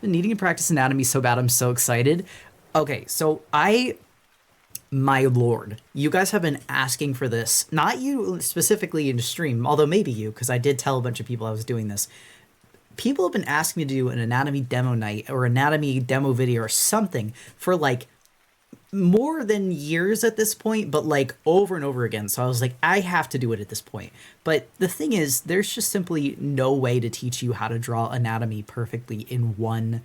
Been needing to practice anatomy so bad. I'm so excited. Okay, so my lord, you guys have been asking for this. Not you specifically in stream, although maybe you, because I did tell a bunch of people I was doing this. People have been asking me to do an anatomy demo night or anatomy demo video or something for like more than years at this point, but like over and over again. So I was like, I have to do it at this point. But the thing is, there's just simply no way to teach you how to draw anatomy perfectly in one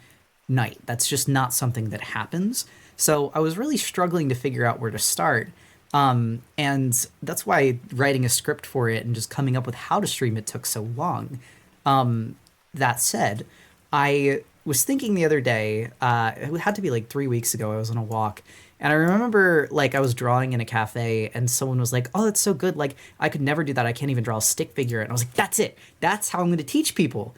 night. That's just not something that happens. So I was really struggling to figure out where to start. And that's why writing a script for it and just coming up with how to stream it took so long. That said, I was thinking the other day, it had to be like 3 weeks ago, I was on a walk, and I remember like I was drawing in a cafe and someone was like, oh, that's so good. Like I could never do that. I can't even draw a stick figure. And I was like, that's it. That's how I'm going to teach people.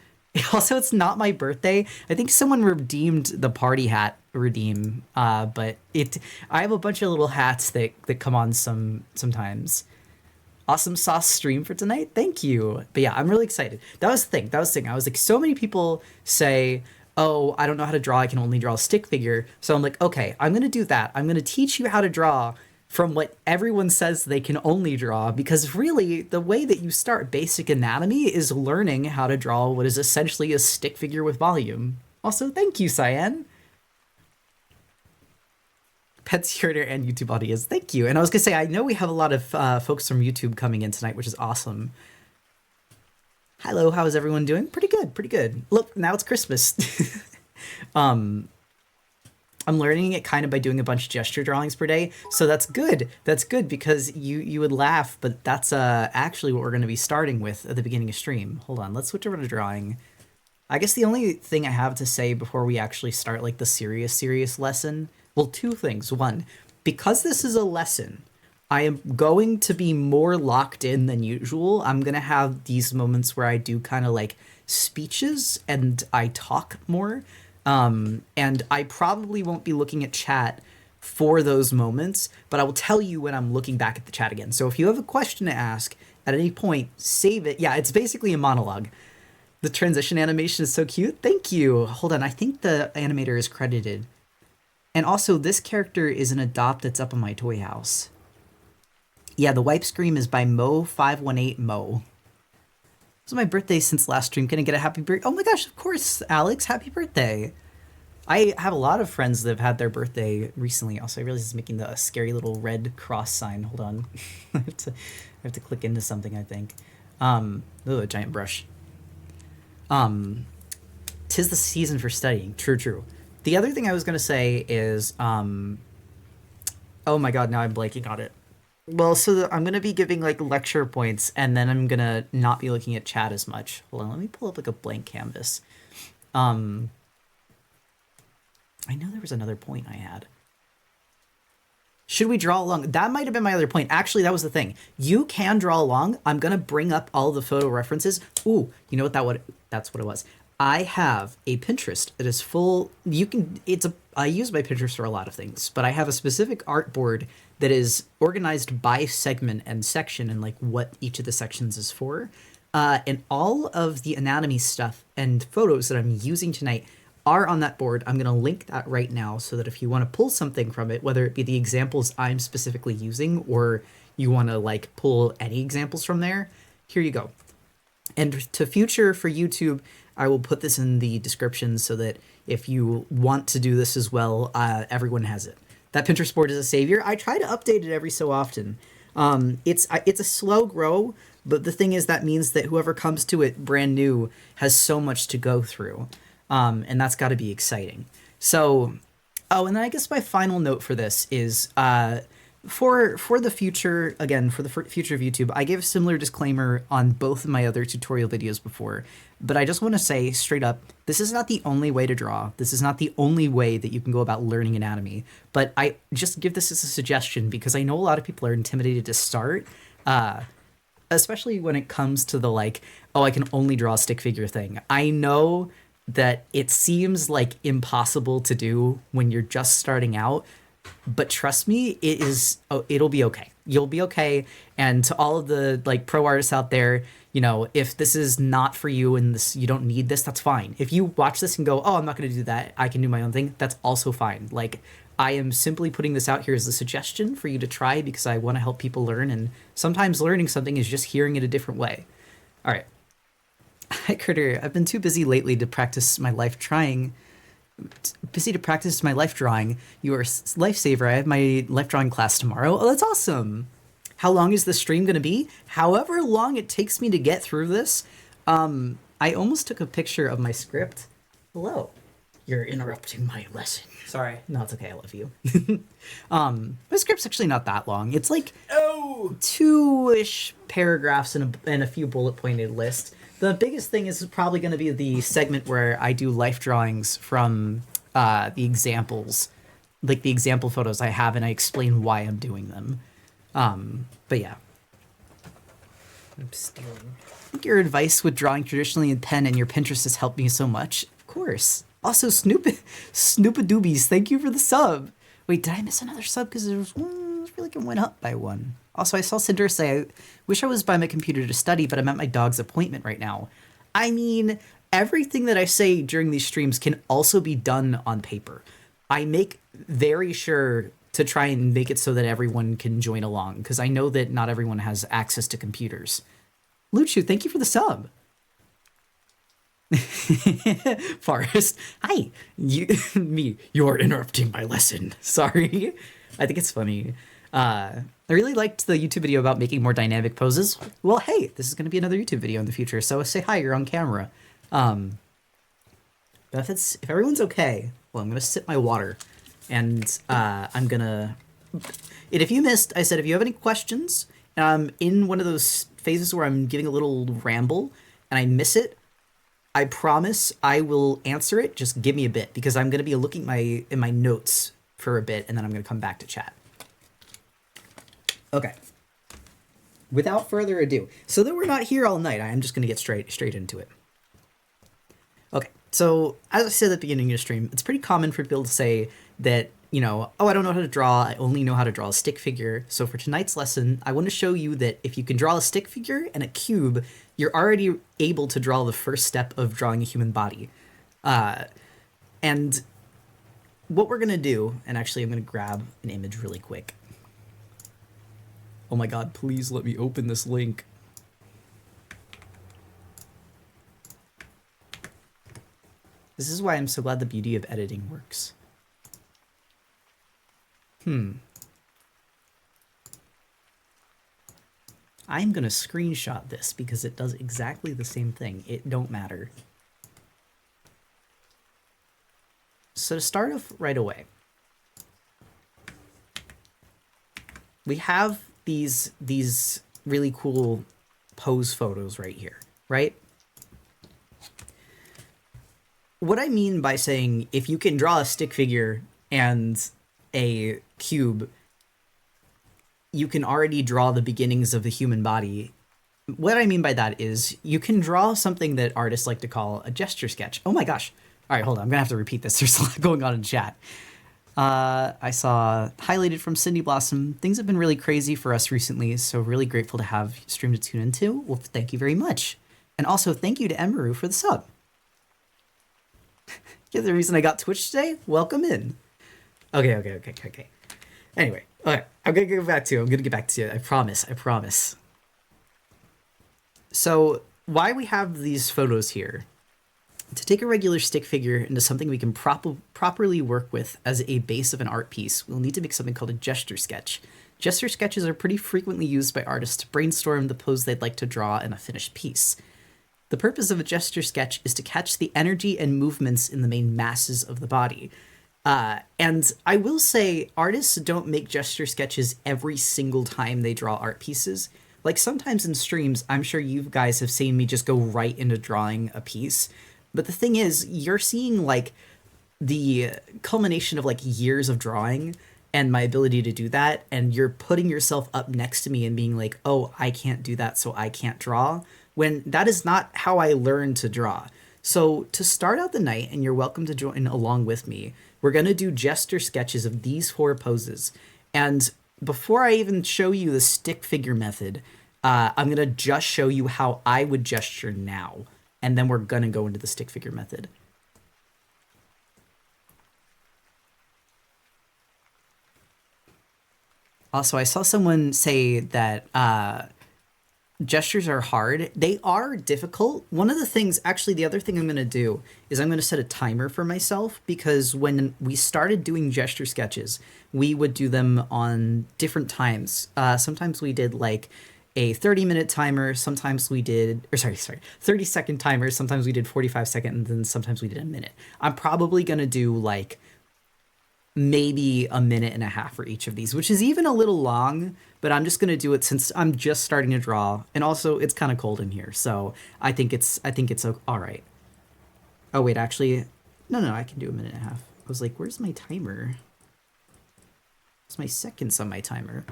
Also, it's not my birthday. I think someone redeemed the party hat redeem, but I have a bunch of little hats that come on sometimes. Awesome sauce stream for tonight. Thank you. But yeah, I'm really excited. That was the thing. I was like, so many people say, oh, I don't know how to draw. I can only draw a stick figure. So I'm like, okay, I'm going to do that. I'm going to teach you how to draw from what everyone says they can only draw, because really the way that you start basic anatomy is learning how to draw what is essentially a stick figure with volume. Also, thank you, Cyan. Pets Curator and YouTube audience. Thank you. And I was going to say, I know we have a lot of folks from YouTube coming in tonight, which is awesome. Hello, how is everyone doing? Pretty good, pretty good. Look, now it's Christmas. I'm learning it kind of by doing a bunch of gesture drawings per day, so that's good. That's good because you would laugh, but that's actually what we're going to be starting with at the beginning of stream. Hold on, let's switch over to drawing. I guess the only thing I have to say before we actually start like the serious lesson, well, two things. One, because this is a lesson, I am going to be more locked in than usual. I'm going to have these moments where I do kind of like speeches and I talk more. And I probably won't be looking at chat for those moments, but I will tell you when I'm looking back at the chat again. So if you have a question to ask at any point, save it. Yeah, it's basically a monologue. The transition animation is so cute. Thank you. Hold on, I think the animator is credited. And also, this character is an adopt that's up on my toy house. Yeah, the wipe scream is by Mo518Mo. It's my birthday since last stream. Can I get a happy birthday? Oh my gosh, of course, Alex. Happy birthday. I have a lot of friends that have had their birthday recently. Also, I realize it's making the scary little red cross sign. Hold on. I have to click into something, I think. Oh, a giant brush. Tis the season for studying. True. The other thing I was going to say is, oh my god, now I'm blanking on it. Well, so I'm going to be giving like lecture points, and then I'm going to not be looking at chat as much. Hold on, let me pull up like a blank canvas. I know there was another point I had. Should we draw along? That might have been my other point. Actually, that was the thing. You can draw along. I'm going to bring up all the photo references. Ooh, you know what that's what it was. I have a Pinterest that is full. I use my Pinterest for a lot of things, but I have a specific art board that is organized by segment and section and like what each of the sections is for. And all of the anatomy stuff and photos that I'm using tonight are on that board. I'm going to link that right now so that if you want to pull something from it, whether it be the examples I'm specifically using or you want to like pull any examples from there, here you go. And to future for YouTube, I will put this in the description so that if you want to do this as well, everyone has it. That Pinterest board is a savior. I try to update it every so often. It's a slow grow, but the thing is that means that whoever comes to it brand new has so much to go through. And that's got to be exciting. So, and then I guess my final note for this is for the future, again, for the future of YouTube, I gave a similar disclaimer on both of my other tutorial videos before, but I just want to say straight up, this is not the only way to draw. This is not the only way that you can go about learning anatomy, but I just give this as a suggestion because I know a lot of people are intimidated to start, especially when it comes to the like, oh, I can only draw a stick figure thing. I know that it seems like impossible to do when you're just starting out, but trust me, it'll be okay. You'll be okay. And to all of the like pro artists out there, You know, if this is not for you and this you don't need this, that's fine. If you watch this and go, oh, I'm not going to do that, I can do my own thing, that's also fine. Like, I am simply putting this out here as a suggestion for you to try because I want to help people learn, and sometimes learning something is just hearing it a different way. All right. Hi, Critter. I've been too busy lately to practice my life trying. Busy to practice my life drawing. You are a lifesaver. I have my life drawing class tomorrow. Oh, that's awesome. How long is the stream going to be? However long it takes me to get through this. I almost took a picture of my script. Hello. You're interrupting my lesson. Sorry. No, it's okay. I love you. My script's actually not that long. It's like 2-ish paragraphs and a few bullet pointed lists. The biggest thing is probably going to be the segment where I do life drawings from the examples, like the example photos I have, and I explain why I'm doing them. But yeah. I'm stealing. I think your advice with drawing traditionally in pen and your Pinterest has helped me so much. Of course. Also, Snoopadoobies, thank you for the sub. Wait, did I miss another sub? Because there was one, I feel like it went up by one. Also, I saw Cinder say, I wish I was by my computer to study, but I'm at my dog's appointment right now. I mean, everything that I say during these streams can also be done on paper. I make very sure to try and make it so that everyone can join along, because I know that not everyone has access to computers. Luchu, thank you for the sub. Forrest, hi. You're interrupting my lesson. Sorry. I think it's funny. I really liked the YouTube video about making more dynamic poses. Well, hey, this is going to be another YouTube video in the future, so say hi, you're on camera. But if everyone's okay, well, I'm going to sip my water, and I'm going to... And if you missed, I said if you have any questions, in one of those phases where I'm giving a little ramble, and I miss it, I promise I will answer it. Just give me a bit, because I'm going to be looking in my notes for a bit, and then I'm going to come back to chat. Okay. Without further ado, so that we're not here all night, I am just going to get straight into it. Okay, so as I said at the beginning of the stream, it's pretty common for people to say that, you know, oh, I don't know how to draw, I only know how to draw a stick figure. So for tonight's lesson, I want to show you that if you can draw a stick figure and a cube, you're already able to draw the first step of drawing a human body. And what we're going to do, and actually I'm going to grab an image really quick. Oh my god, please let me open this link. This is why I'm so glad the beauty of editing works. I'm going to screenshot this because it does exactly the same thing. It don't matter. So to start off right away, we have these really cool pose photos right here, right? What I mean by saying if you can draw a stick figure and a cube, you can already draw the beginnings of the human body. What I mean by that is you can draw something that artists like to call a gesture sketch. Oh my gosh. All right, hold on. I'm going to have to repeat this. There's a lot going on in chat. I saw highlighted from Cindy Blossom. Things have been really crazy for us recently, so really grateful to have stream to tune into. Well, thank you very much. And also thank you to Emeru for the sub. You're the reason I got Twitch today? Welcome in. Okay. Anyway, okay, I'm going to get back to it. I promise. So why we have these photos here, to take a regular stick figure into something we can properly work with as a base of an art piece, we'll need to make something called a gesture sketch. Gesture sketches are pretty frequently used by artists to brainstorm the pose they'd like to draw in a finished piece. The purpose of a gesture sketch is to catch the energy and movements in the main masses of the body. And I will say, artists don't make gesture sketches every single time they draw art pieces. Like, sometimes in streams, I'm sure you guys have seen me just go right into drawing a piece. But the thing is, you're seeing, like, the culmination of, like, years of drawing and my ability to do that, and you're putting yourself up next to me and being like, oh, I can't do that, so I can't draw, when that is not how I learned to draw. So to start out the night, and you're welcome to join along with me, we're going to do gesture sketches of these 4 poses. And before I even show you the stick figure method, I'm going to just show you how I would gesture now, and then we're going to go into the stick figure method. Also, I saw someone say that gestures are hard. They are difficult. One of the things, actually, the other thing I'm going to do is I'm going to set a timer for myself, because when we started doing gesture sketches, we would do them on different times. Sometimes we did like a 30-minute timer. Sometimes we did, 30-second timer. Sometimes we did 45-second, and then sometimes we did a minute. I'm probably going to do like maybe a minute and a half for each of these, which is even a little long, but I'm just going to do it since I'm just starting to draw. And also it's kind of cold in here. So I think it's all right. Oh wait, actually, no, I can do a minute and a half. I was like, where's my timer? Where's my seconds on my timer?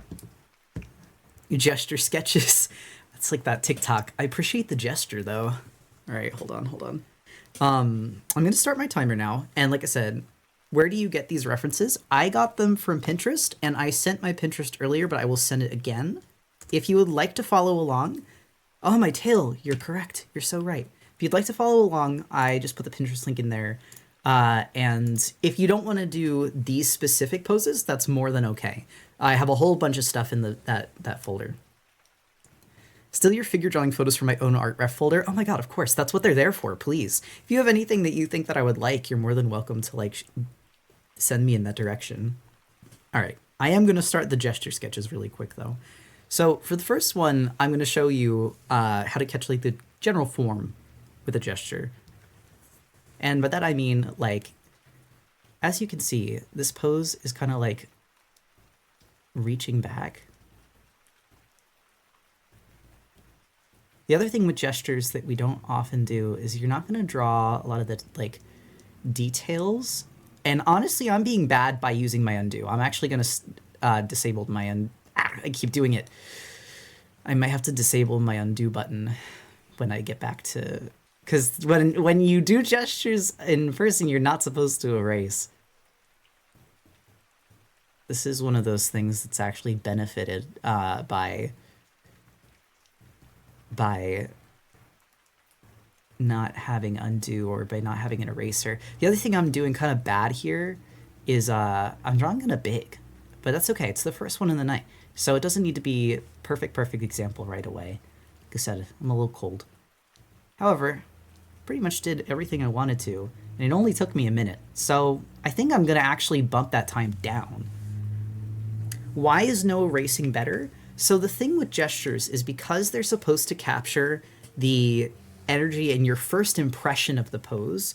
Gesture sketches. That's like that TikTok. I appreciate the gesture though. All right, hold on. I'm going to start my timer now. And like I said, where do you get these references? I got them from Pinterest, and I sent my Pinterest earlier, but I will send it again. If you would like to follow along, oh, my tail, you're correct. You're so right. If you'd like to follow along, I just put the Pinterest link in there. And if you don't want to do these specific poses, that's more than okay. I have a whole bunch of stuff in that folder. Still your figure drawing photos from my own art ref folder. Oh my god, of course. That's what they're there for, please. If you have anything that you think that I would like, you're more than welcome to like send me in that direction. All right. I am going to start the gesture sketches really quick though. So for the first one, I'm going to show you how to catch like the general form with a gesture. And by that I mean, like, as you can see, this pose is kind of like reaching back. The other thing with gestures that we don't often do is you're not going to draw a lot of the like details. And honestly, I'm being bad by using my undo. I'm actually going to disable my undo. I keep doing it. I might have to disable my undo button when I get back to... Because when you do gestures in person, you're not supposed to erase. This is one of those things that's actually benefited by not having undo, or by not having an eraser. The other thing I'm doing kind of bad here is I'm drawing kind of big, but that's okay. It's the first one in the night, so it doesn't need to be perfect example right away. Like I said, I'm a little cold. However, pretty much did everything I wanted to, and it only took me a minute. So I think I'm gonna actually bump that time down. Why is no erasing better? So the thing with gestures is because they're supposed to capture the energy and your first impression of the pose,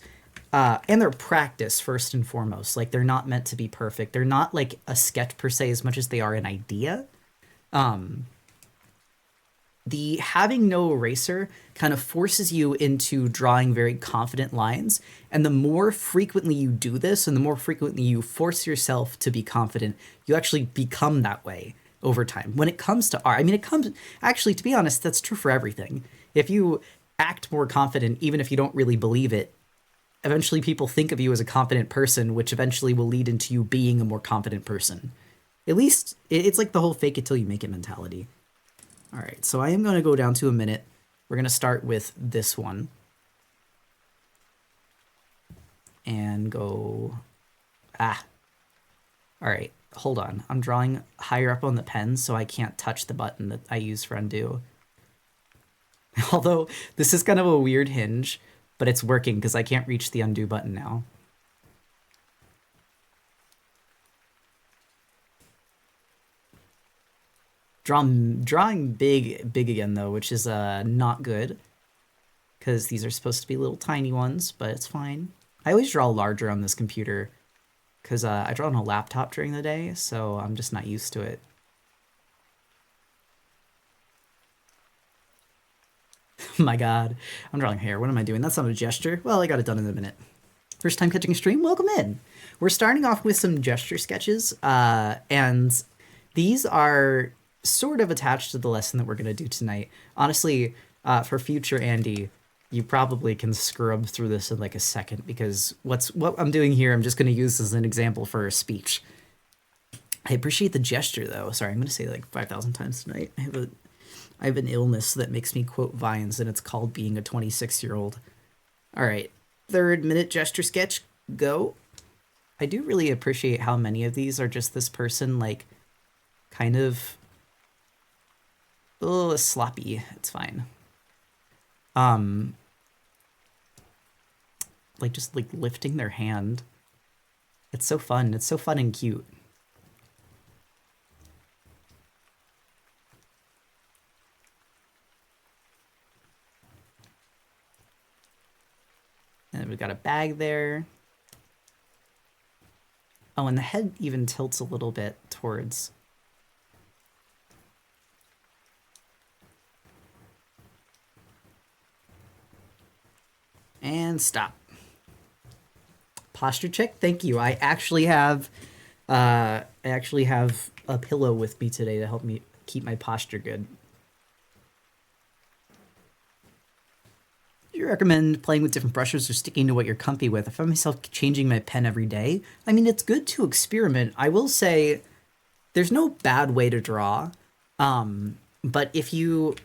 and their practice first and foremost. Like, they're not meant to be perfect. They're not like a sketch per se as much as they are an idea. The having no eraser kind of forces you into drawing very confident lines. And the more frequently you do this, and the more frequently you force yourself to be confident, you actually become that way over time. When it comes to art, I mean, actually, to be honest, that's true for everything. If you act more confident, even if you don't really believe it, eventually people think of you as a confident person, which eventually will lead into you being a more confident person. At least, it's like the whole fake it till you make it mentality. All right, so I am going to go down to a minute. We're going to start with this one. And go... All right, hold on. I'm drawing higher up on the pen, so I can't touch the button that I use for undo. Although, this is kind of a weird hinge, but it's working because I can't reach the undo button now. Drawing big again, though, which is not good, because these are supposed to be little tiny ones, but it's fine. I always draw larger on this computer, because I draw on a laptop during the day, so I'm just not used to it. My god, I'm drawing hair. What am I doing? That's not a gesture. Well, I got it done in a minute. First time catching a stream? Welcome in. We're starting off with some gesture sketches, and these are sort of attached to the lesson that we're going to do tonight. Honestly, for future Andy, you probably can scrub through this in like a second, because what I'm doing here, I'm just going to use as an example for a speech. I appreciate the gesture, though. Sorry, I'm going to say it like 5,000 times tonight. I have an illness that makes me quote vines, and it's called being a 26-year-old. All right, 3rd minute gesture sketch, go. I do really appreciate how many of these are just this person, like, kind of, oh, sloppy. It's fine. Like, just, like, lifting their hand. It's so fun. It's so fun and cute. And we've got a bag there. Oh, and the head even tilts a little bit towards... And stop. Posture check. Thank you. I actually have a pillow with me today to help me keep my posture good. Do you recommend playing with different brushes or sticking to what you're comfy with? I find myself changing my pen every day. I mean, it's good to experiment. I will say there's no bad way to draw. But if you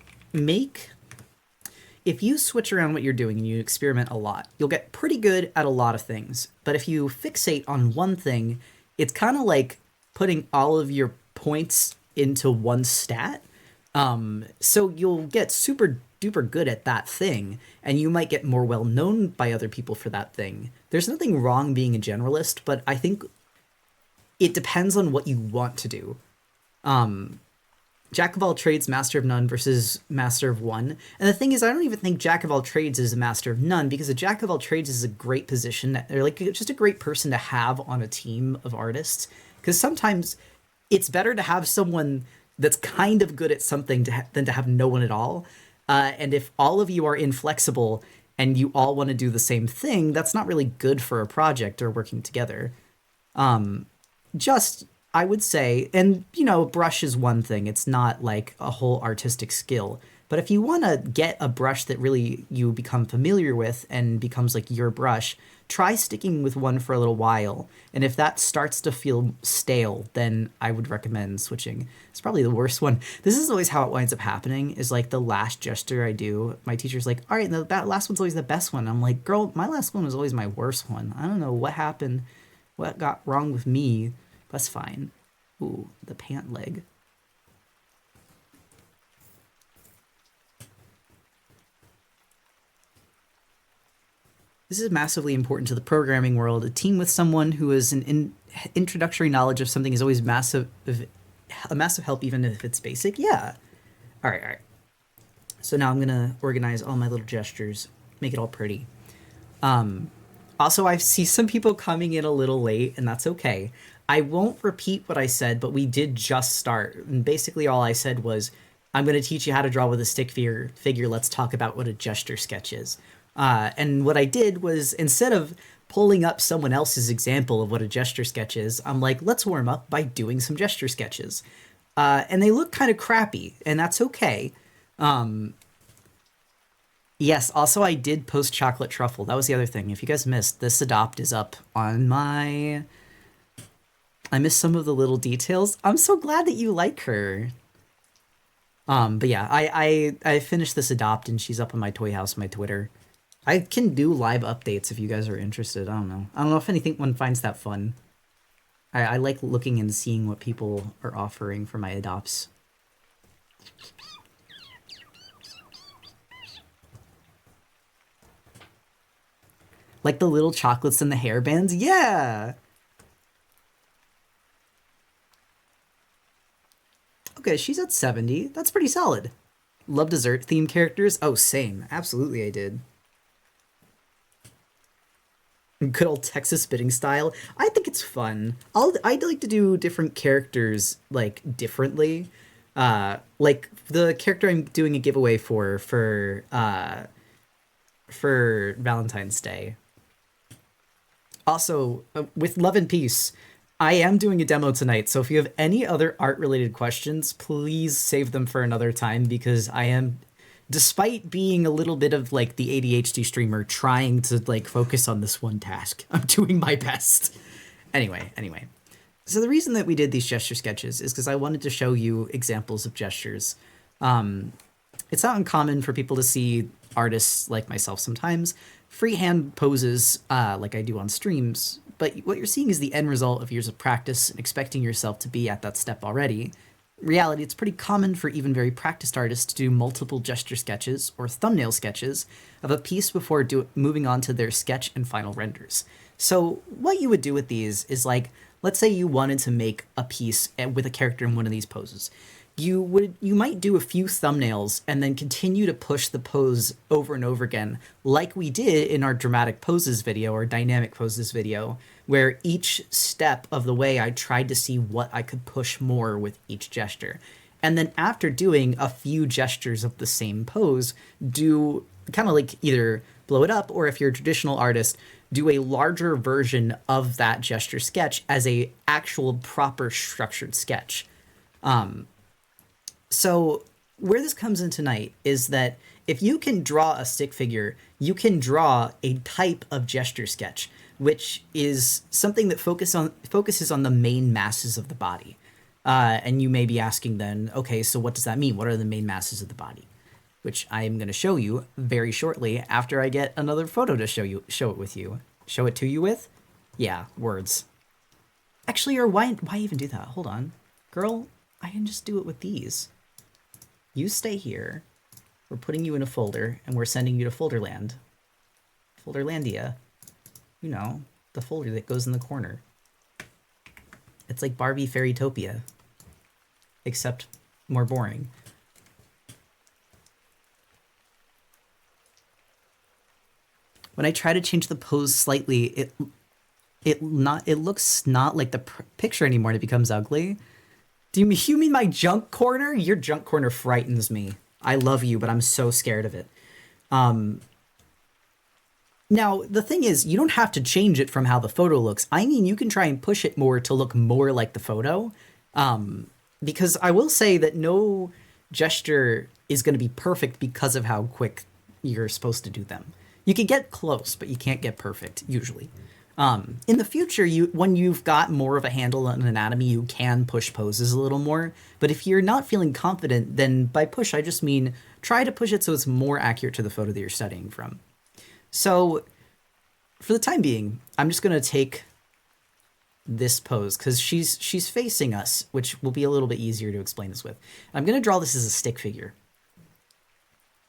switch around what you're doing and you experiment a lot, you'll get pretty good at a lot of things. But if you fixate on one thing, it's kind of like putting all of your points into one stat. So you'll get super duper good at that thing, and you might get more well known by other people for that thing. There's nothing wrong being a generalist, but I think it depends on what you want to do. Jack of all trades, master of none versus master of one. And the thing is, I don't even think Jack of all trades is a master of none, because a Jack of all trades is a great position, or like just a great person to have on a team of artists. Because sometimes it's better to have someone that's kind of good at something than to have no one at all. And if all of you are inflexible and you all want to do the same thing, that's not really good for a project or working together. I would say, and, brush is one thing. It's not like a whole artistic skill. But if you want to get a brush that really you become familiar with and becomes like your brush, try sticking with one for a little while. And if that starts to feel stale, then I would recommend switching. It's probably the worst one. This is always how it winds up happening, is like the last gesture I do, my teacher's like, all right, that last one's always the best one. I'm like, girl, my last one was always my worst one. I don't know what happened, what got wrong with me. That's fine. Ooh, the pant leg. This is massively important to the programming world. A team with someone who has an introductory knowledge of something is always a massive help, even if it's basic. Yeah. All right. So now I'm going to organize all my little gestures, make it all pretty. Also, I see some people coming in a little late, and that's okay. I won't repeat what I said, but we did just start. And basically all I said was, I'm going to teach you how to draw with a stick figure. Let's talk about what a gesture sketch is. And what I did was, instead of pulling up someone else's example of what a gesture sketch is, I'm like, let's warm up by doing some gesture sketches. And they look kind of crappy, and that's okay. Yes, also I did post chocolate truffle. That was the other thing. If you guys missed, this adopt is up on my... I missed some of the little details. I'm so glad that you like her. But yeah, I finished this adopt, and she's up on my Toy House, my Twitter. I can do live updates if you guys are interested. I don't know if anyone finds that fun. I like looking and seeing what people are offering for my adopts. Like the little chocolates and the hairbands? Yeah! Okay, she's at 70. That's pretty solid. Love dessert-themed characters? Oh, same. Absolutely I did. Good old Texas spitting style. I think it's fun. I'd like to do different characters, like, differently. Like, the character I'm doing a giveaway for Valentine's Day. Also, with love and peace, I am doing a demo tonight, so if you have any other art-related questions, please save them for another time, because I am, despite being a little bit of, like, the ADHD streamer, trying to, like, focus on this one task. I'm doing my best. Anyway. So the reason that we did these gesture sketches is because I wanted to show you examples of gestures. it's not uncommon for people to see artists like myself sometimes freehand poses like I do on streams, but what you're seeing is the end result of years of practice and expecting yourself to be at that step already. In reality, it's pretty common for even very practiced artists to do multiple gesture sketches or thumbnail sketches of a piece before moving on to their sketch and final renders. So what you would do with these is like, let's say you wanted to make a piece with a character in one of these poses. You might do a few thumbnails and then continue to push the pose over and over again, like we did in our dramatic poses video or dynamic poses video, where each step of the way I tried to see what I could push more with each gesture. And then after doing a few gestures of the same pose, do kind of like either blow it up, or if you're a traditional artist, do a larger version of that gesture sketch as a actual proper structured sketch. So where this comes in tonight is that if you can draw a stick figure, you can draw a type of gesture sketch, which is something that focuses on the main masses of the body. And you may be asking then, okay, so what does that mean? What are the main masses of the body? Which I am going to show you very shortly after I get another photo to show it with you. Show it to you with? Yeah, words. Actually, or why even do that? Hold on. Girl, I can just do it with these. You stay here. We're putting you in a folder, and we're sending you to Folderland. Folderlandia. You know, the folder that goes in the corner. It's like Barbie Fairytopia, except more boring. When I try to change the pose slightly, it looks not like the picture anymore, and it becomes ugly. Do you mean my junk corner? Your junk corner frightens me. I love you, but I'm so scared of it. Now, the thing is, you don't have to change it from how the photo looks. I mean, you can try and push it more to look more like the photo. Because I will say that no gesture is going to be perfect because of how quick you're supposed to do them. You can get close, but you can't get perfect, usually. In the future, when you've got more of a handle on anatomy, you can push poses a little more. But if you're not feeling confident, then by push, I just mean try to push it so it's more accurate to the photo that you're studying from. So for the time being, I'm just going to take this pose because she's facing us, which will be a little bit easier to explain this with. I'm going to draw this as a stick figure.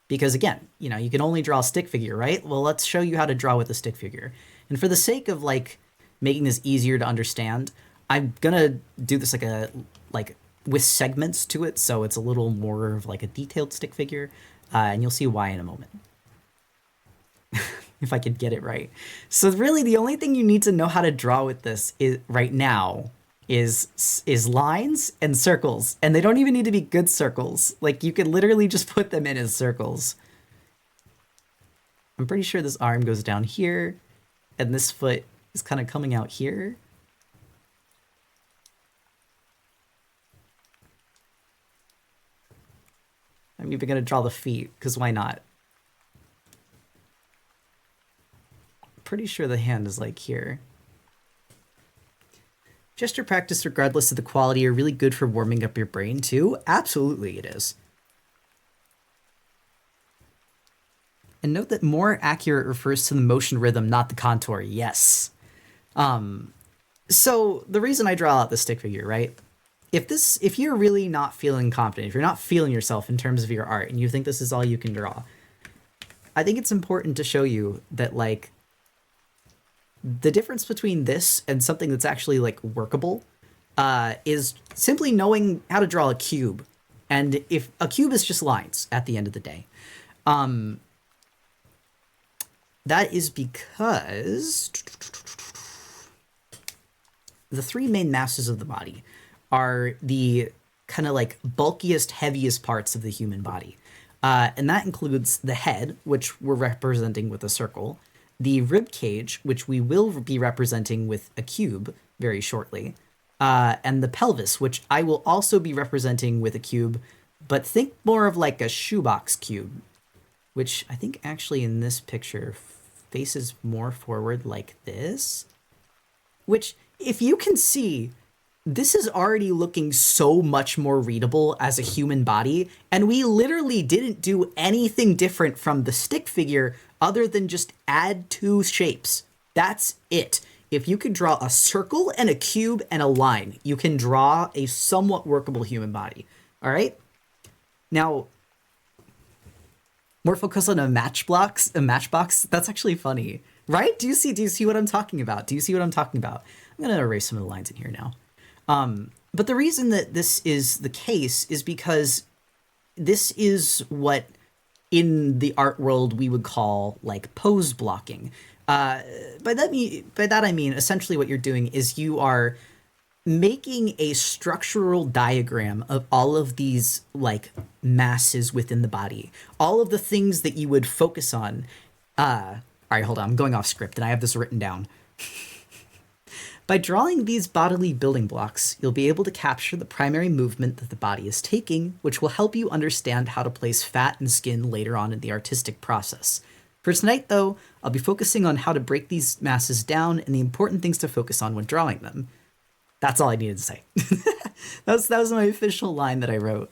Because again, you know, you can only draw a stick figure, right? Well, let's show you how to draw with a stick figure. And for the sake of like making this easier to understand, I'm gonna do this like with segments to it, so it's a little more of like a detailed stick figure, and you'll see why in a moment. If I could get it right. So really, the only thing you need to know how to draw with this is right now is lines and circles, and they don't even need to be good circles. Like you could literally just put them in as circles. I'm pretty sure this arm goes down here. And this foot is kind of coming out here. I'm even going to draw the feet, because why not? Pretty sure the hand is like here. Gesture practice, regardless of the quality, are really good for warming up your brain too. Absolutely it is. And note that more accurate refers to the motion rhythm, not the contour. Yes. So the reason I draw out the stick figure, right? If you're really not feeling confident, if you're not feeling yourself in terms of your art, and you think this is all you can draw, I think it's important to show you that like the difference between this and something that's actually like workable is simply knowing how to draw a cube. And if a cube is just lines at the end of the day. That is because the three main masses of the body are the kind of like bulkiest, heaviest parts of the human body. And that includes the head, which we're representing with a circle, the rib cage, which we will be representing with a cube very shortly, and the pelvis, which I will also be representing with a cube, but think more of like a shoebox cube, which I think actually in this picture faces more forward like this, which if you can see this is already looking so much more readable as a human body, and we literally didn't do anything different from the stick figure other than just add two shapes. That's it. If you could draw a circle and a cube and a line, you can draw a somewhat workable human body. All right? Now, more focus on a matchbox. That's actually funny, right? Do you see what I'm talking about? I'm gonna erase some of the lines in here now. But the reason that this is the case is because this is what in the art world we would call like pose blocking. By that I mean essentially what you're doing is you are making a structural diagram of all of these like masses within the body, all of the things that you would focus on. All right, hold on, I'm going off script and I have this written down. By drawing these bodily building blocks, you'll be able to capture the primary movement that the body is taking, which will help you understand how to place fat and skin later on in the artistic process. For tonight, though, I'll be focusing on how to break these masses down and the important things to focus on when drawing them. That's all I needed to say. that was my official line that I wrote.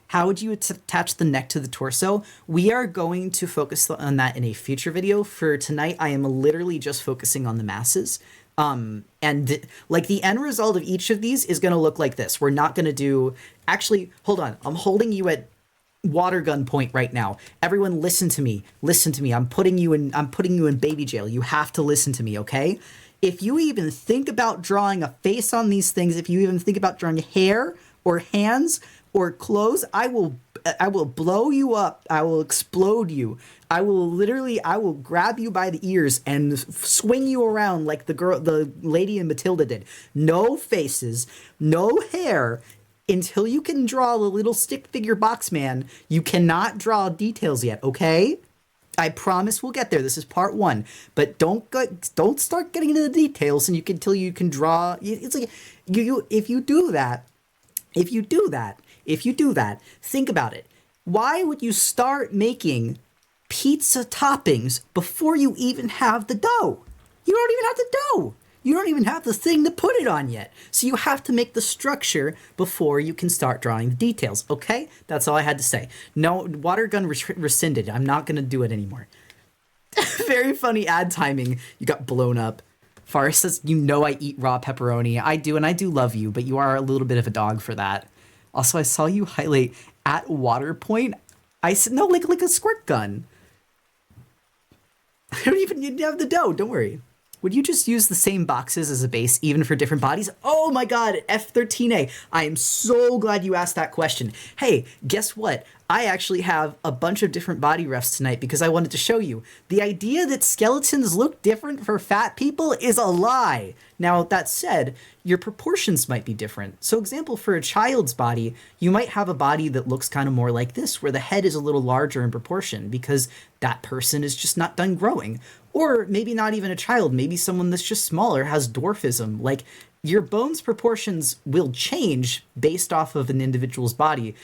How would you attach the neck to the torso? We are going to focus on that in a future video. For tonight, I am literally just focusing on the masses. And like the end result of each of these is going to look like this. We're not going to do, actually, hold on. I'm holding you at water gun point right now. Everyone listen to me. I'm putting you in baby jail. You have to listen to me, okay? If you even think about drawing a face on these things, if you even think about drawing hair or hands or clothes, I will blow you up. I will explode you. I will grab you by the ears and swing you around like the lady in Matilda did. No faces, no hair. Until you can draw the little stick figure box man, you cannot draw details yet, okay? I promise we'll get there. This is part 1, but don't start getting into the details until you can draw. It's like if you do that, think about it. Why would you start making pizza toppings before you even have the dough? You don't even have the dough. You don't even have the thing to put it on yet. So you have to make the structure before you can start drawing the details, okay? That's all I had to say. No, water gun rescinded. I'm not going to do it anymore. Very funny ad timing. You got blown up. Faris says, you know I eat raw pepperoni. I do, and I do love you, but you are a little bit of a dog for that. Also, I saw you highlight at water point. I said, no, like a squirt gun. I don't even need to have the dough. Don't worry. Would you just use the same boxes as a base even for different bodies? Oh my god, F13A. I am so glad you asked that question. Hey, guess what? I actually have a bunch of different body refs tonight because I wanted to show you. The idea that skeletons look different for fat people is a lie. Now, that said, your proportions might be different. So example, for a child's body, you might have a body that looks kind of more like this, where the head is a little larger in proportion because that person is just not done growing. Or maybe not even a child, maybe someone that's just smaller has dwarfism. Like, your bones proportions will change based off of an individual's body.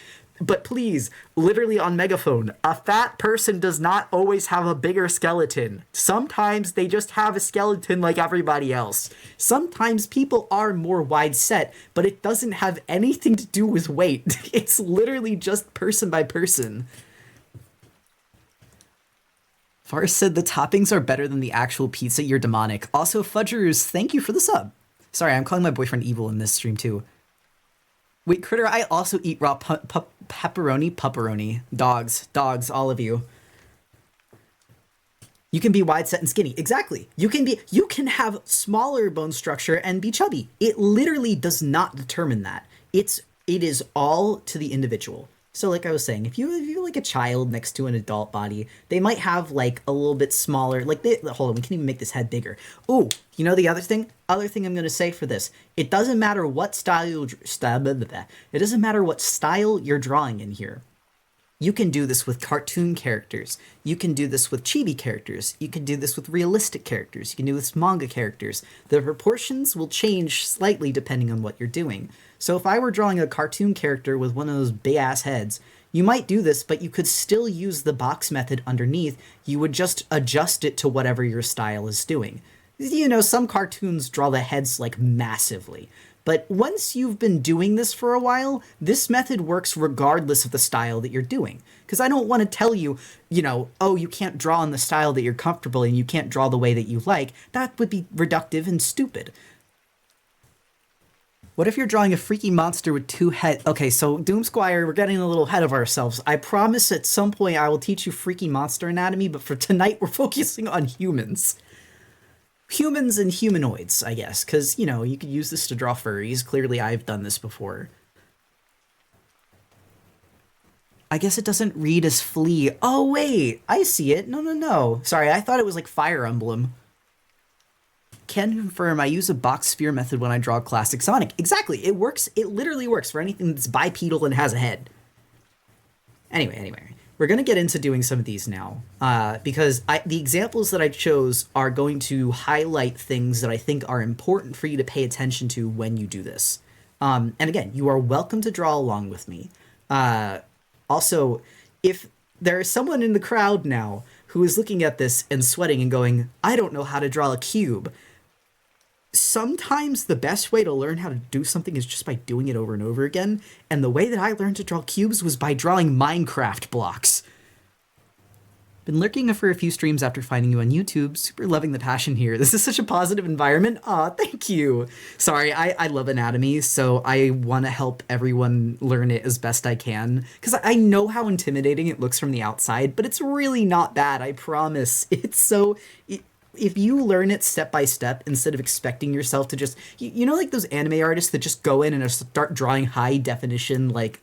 But please, literally on megaphone, a fat person does not always have a bigger skeleton. Sometimes they just have a skeleton like everybody else. Sometimes people are more wide set, but it doesn't have anything to do with weight. It's literally just person by person. Faris said the toppings are better than the actual pizza. You're demonic. Also, Fudgers, thank you for the sub. Sorry, I'm calling my boyfriend evil in this stream too. Wait, Critter, I also eat raw pepperoni. Dogs, all of you. You can be wide set and skinny. Exactly. You can have smaller bone structure and be chubby. It literally does not determine that. It is all to the individual. So like I was saying, if you're like a child next to an adult body, they might have like a little bit smaller, like hold on, we can even make this head bigger. Ooh, you know the other thing I'm going to say for this, it doesn't matter what style you're drawing in here. You can do this with cartoon characters. You can do this with chibi characters. You can do this with realistic characters. You can do this with manga characters. The proportions will change slightly depending on what you're doing. So if I were drawing a cartoon character with one of those big-ass heads, you might do this, but you could still use the box method underneath. You would just adjust it to whatever your style is doing. You know, some cartoons draw the heads, like, massively. But once you've been doing this for a while, this method works regardless of the style that you're doing. Because I don't want to tell you, oh, you can't draw in the style that you're comfortable in, you can't draw the way that you like. That would be reductive and stupid. What if you're drawing a freaky monster with 2 heads? Okay, so Doom Squire, we're getting a little ahead of ourselves. I promise at some point I will teach you freaky monster anatomy, but for tonight we're focusing on humans. Humans and humanoids, I guess, because, you could use this to draw furries. Clearly I've done this before. I guess it doesn't read as flea. Oh, wait, I see it. No. Sorry, I thought it was like Fire Emblem. Can confirm I use a box sphere method when I draw classic Sonic. Exactly, it works. It literally works for anything that's bipedal and has a head. Anyway, we're going to get into doing some of these now, because the examples that I chose are going to highlight things that I think are important for you to pay attention to when you do this. And again, you are welcome to draw along with me. Also, if there is someone in the crowd now who is looking at this and sweating and going, I don't know how to draw a cube, sometimes the best way to learn how to do something is just by doing it over and over again. And the way that I learned to draw cubes was by drawing Minecraft blocks. Been lurking for a few streams after finding you on YouTube. Super loving the passion here. This is such a positive environment. Aw, thank you. Sorry, I love anatomy, so I want to help everyone learn it as best I can. Because I know how intimidating it looks from the outside, but it's really not bad, I promise. It's so... if you learn it step by step instead of expecting yourself to just, like those anime artists that just go in and start drawing high definition, like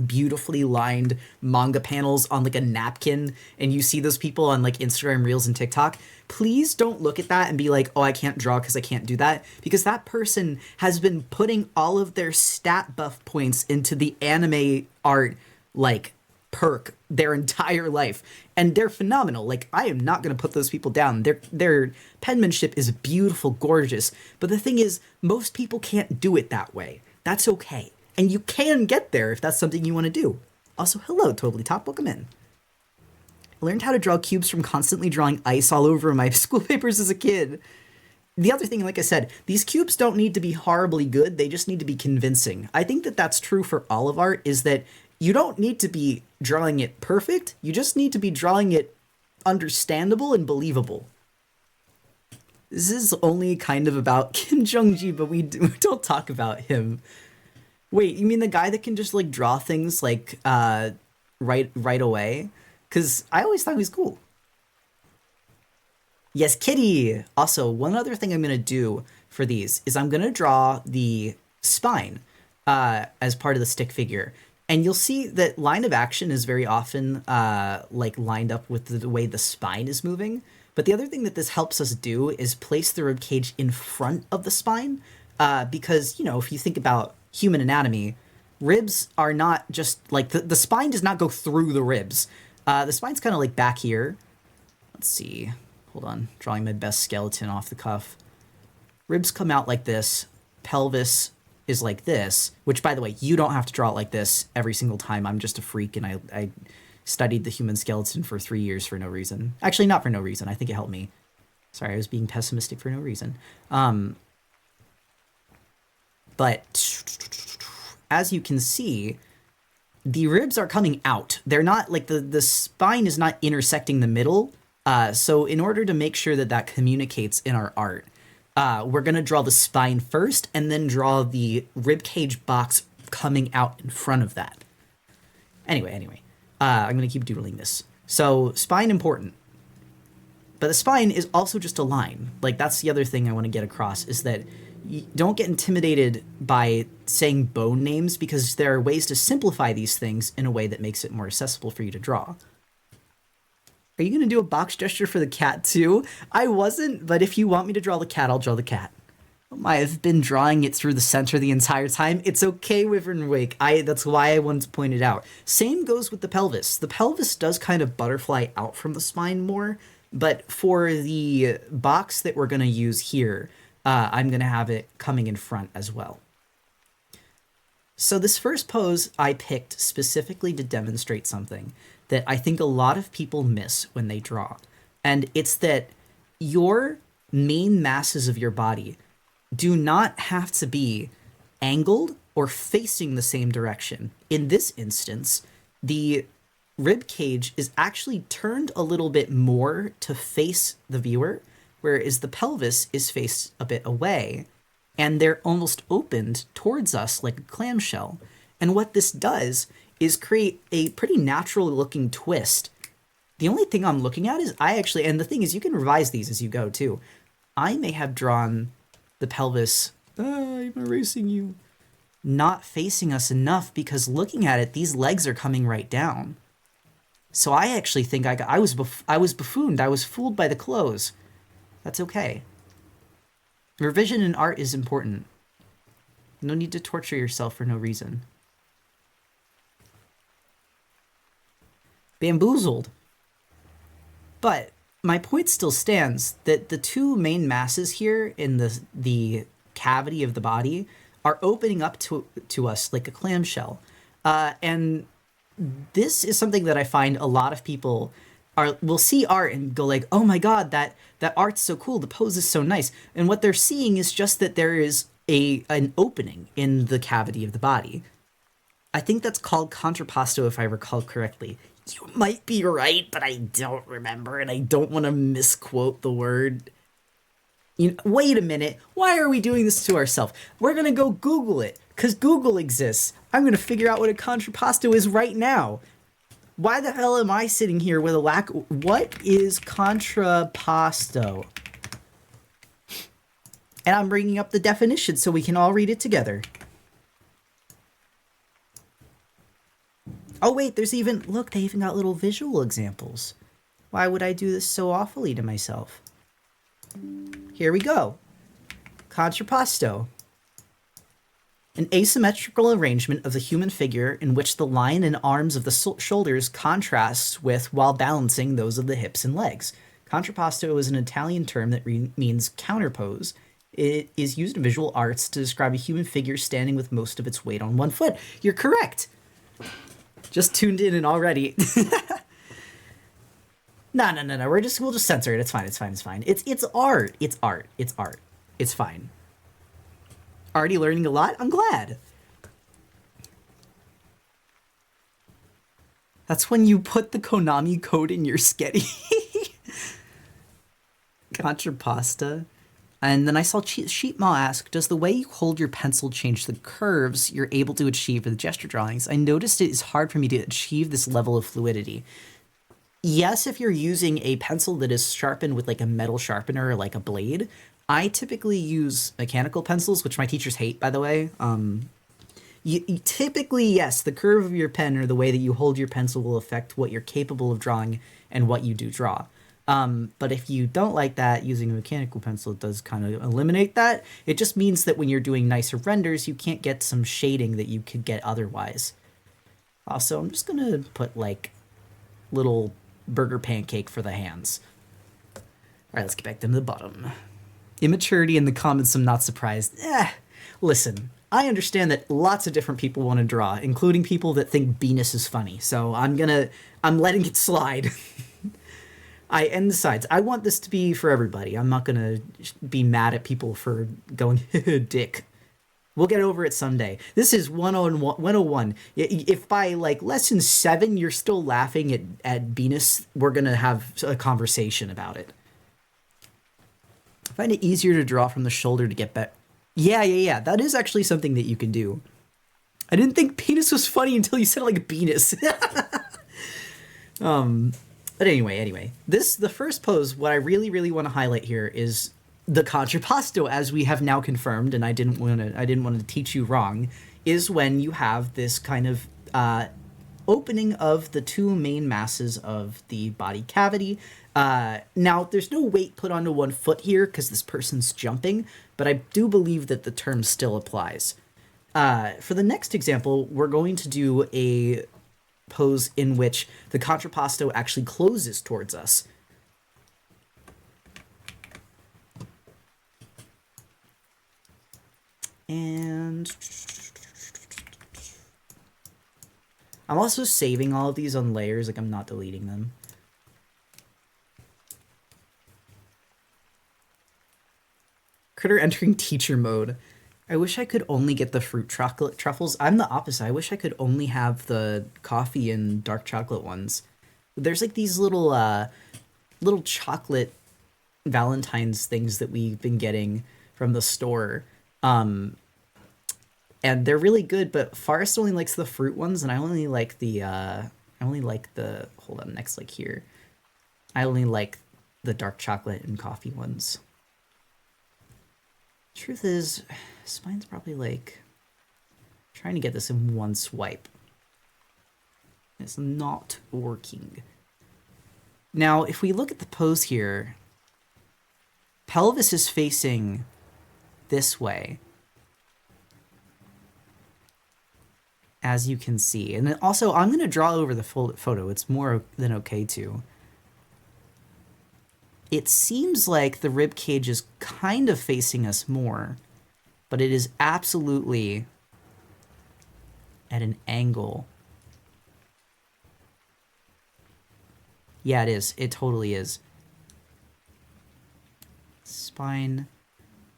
beautifully lined manga panels on like a napkin, and you see those people on like Instagram Reels and TikTok, please don't look at that and be like, oh, I can't draw because I can't do that, because that person has been putting all of their stat buff points into the anime art, like, perk their entire life, and they're phenomenal. Like, I am not going to put those people down. Their penmanship is beautiful, gorgeous, but the thing is, most people can't do it that way. That's okay, and you can get there if that's something you want to do. Also, hello, Totally Top, welcome in. I learned how to draw cubes from constantly drawing ice all over my school papers as a kid. The other thing, like I said, these cubes don't need to be horribly good, they just need to be convincing. I think that that's true for all of art, is that you don't need to be drawing it perfect, you just need to be drawing it understandable and believable. This is only kind of about Kim Jong-ji, but we don't talk about him. Wait, you mean the guy that can just, like, draw things, like, right away? Because I always thought he was cool. Yes, Kitty! Also, one other thing I'm going to do for these is I'm going to draw the spine as part of the stick figure. And you'll see that line of action is very often like lined up with the way the spine is moving. But the other thing that this helps us do is place the rib cage in front of the spine, because, if you think about human anatomy, ribs are not just like the spine does not go through the ribs. The spine's kind of like back here. Let's see. Hold on. Drawing my best skeleton off the cuff. Ribs come out like this. Pelvis is like this, which, by the way, you don't have to draw it like this every single time. I'm just a freak, and I studied the human skeleton for 3 years for no reason. Actually, not for no reason. I think it helped me. Sorry, I was being pessimistic for no reason. But as you can see, the ribs are coming out. They're not, like, the spine is not intersecting the middle. So in order to make sure that that communicates in our art, we're going to draw the spine first and then draw the ribcage box coming out in front of that. Anyway, I'm going to keep doodling this. So, spine important. But the spine is also just a line. Like, that's the other thing I want to get across, is that you don't get intimidated by saying bone names, because there are ways to simplify these things in a way that makes it more accessible for you to draw. Are you going to do a box gesture for the cat too? I wasn't, but if you want me to draw the cat, I'll draw the cat. I've been drawing it through the center the entire time. It's okay, Wyvern Wake. That's why I wanted to point it out. Same goes with the pelvis. The pelvis does kind of butterfly out from the spine more, but for the box that we're going to use here, I'm going to have it coming in front as well. So this first pose I picked specifically to demonstrate something that I think a lot of people miss when they draw. And it's that your main masses of your body do not have to be angled or facing the same direction. In this instance, the rib cage is actually turned a little bit more to face the viewer, whereas the pelvis is faced a bit away, and they're almost opened towards us like a clamshell. And what this does is create a pretty natural looking twist. The only thing I'm looking at is and the thing is, you can revise these as you go too. I may have drawn the pelvis, I'm erasing you, not facing us enough, because looking at it, these legs are coming right down. So I actually think I was buffooned. I was fooled by the clothes. That's okay. Revision in art is important. No need to torture yourself for no reason. Bamboozled. But my point still stands that the two main masses here in the cavity of the body are opening up to us like a clamshell. And this is something that I find a lot of people will see art and go like, oh my god, that art's so cool, the pose is so nice. And what they're seeing is just that there is an opening in the cavity of the body. I think that's called contraposto, if I recall correctly. You might be right, but I don't remember, and I don't want to misquote the word. Wait a minute. Why are we doing this to ourselves? We're going to go Google it, because Google exists. I'm going to figure out what a contraposto is right now. Why the hell am I sitting here with a lack? What is contraposto? And I'm bringing up the definition so we can all read it together. Oh wait, look, they even got little visual examples. Why would I do this so awfully to myself? Here we go. Contraposto. An asymmetrical arrangement of the human figure in which the line and arms of the shoulders contrasts with while balancing those of the hips and legs. Contraposto is an Italian term that means counterpose. It is used in visual arts to describe a human figure standing with most of its weight on one foot. You're correct. Just tuned in and already. No. We'll just censor it. It's fine. It's art. It's art. It's fine. Already learning a lot? I'm glad. That's when you put the Konami code in your sketty. Contrapasta. And then I saw Sheepmaw ask, does the way you hold your pencil change the curves you're able to achieve with gesture drawings? I noticed it is hard for me to achieve this level of fluidity. Yes, if you're using a pencil that is sharpened with like a metal sharpener or like a blade. I typically use mechanical pencils, which my teachers hate, by the way. You typically, yes, the curve of your pen or the way that you hold your pencil will affect what you're capable of drawing and what you do draw. But if you don't like that, using a mechanical pencil does kind of eliminate that. It just means that when you're doing nicer renders, you can't get some shading that you could get otherwise. Also, I'm just going to put like little burger pancake for the hands. All right, let's get back down to the bottom. Immaturity in the comments, I'm not surprised. Listen, I understand that lots of different people want to draw, including people that think Venus is funny. So I'm letting it slide. And besides, I want this to be for everybody. I'm not gonna be mad at people for going, dick. We'll get over it someday. This is 101. If by like lesson 7 you're still laughing at Venus, we're gonna have a conversation about it. I find it easier to draw from the shoulder to get better. Yeah. That is actually something that you can do. I didn't think penis was funny until you said like penis. But anyway, the first pose, what I really want to highlight here is the contrapposto, as we have now confirmed, and I didn't want to teach you wrong, is when you have this kind of opening of the two main masses of the body cavity. Now, there's no weight put onto one foot here because this person's jumping, but I do believe that the term still applies. For the next example, we're going to do a pose in which the contrapposto actually closes towards us. And I'm also saving all of these on layers, like I'm not deleting them. Critter entering teacher mode. I wish I could only get the fruit chocolate truffles. I'm the opposite. I wish I could only have the coffee and dark chocolate ones. There's like these little chocolate Valentine's things that we've been getting from the store. And they're really good, but Forrest only likes the fruit ones, and I only like the hold on, next like here. I only like the dark chocolate and coffee ones. Truth is, Spine's probably like trying to get this in one swipe. It's not working. Now, if we look at the pose here, pelvis is facing this way, as you can see. And then also, I'm going to draw over the full photo. It's more than okay to. It seems like the rib cage is kind of facing us more, but it is absolutely at an angle. Yeah, it is. It totally is. Spine